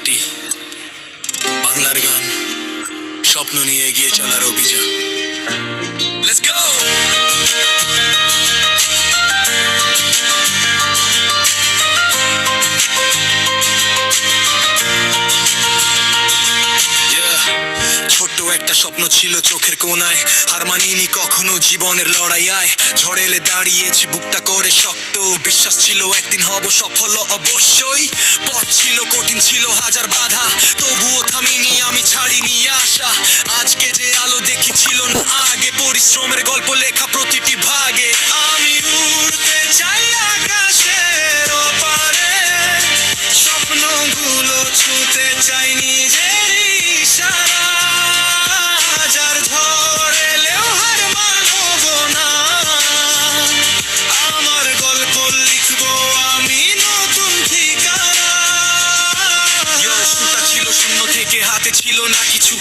মাটি, বাংলার গান, স্বপ্ন নিয়ে এগিয়ে চলার অভিযান। Let's go! ছোট্ট একটা স্বপ্ন ছিল চোখের কোনায়, হার মানিনি কখনো জীবনের লড়াইয়ায়। ঝড় এলে দাঁড়িয়েছি বুকটা করে শক্ত, বিশ্বাস ছিল একদিন হব সফল অবশ্যই। পথ ছিল কঠিন, ছিল হাজার বাধা, তবুও থামিনি আমি, ছাড়িনি আশা। আজকে যে আলো দেখি ছিল না আগে, পরিশ্রমের গল্প লেখা প্রতিটি ভাগে। আমি উড়তে চাই আকাশের ওপারে, স্বপ্নগুলো ছুঁতে চাই নিজের ইশারা। হাজার ঝড় এলেও হার মানব না, আমার গল্প লিখবো আমি নতুন ঠিকানা। সুতা ছিল শূন্য থেকে, হাতে ছিল না কিছু।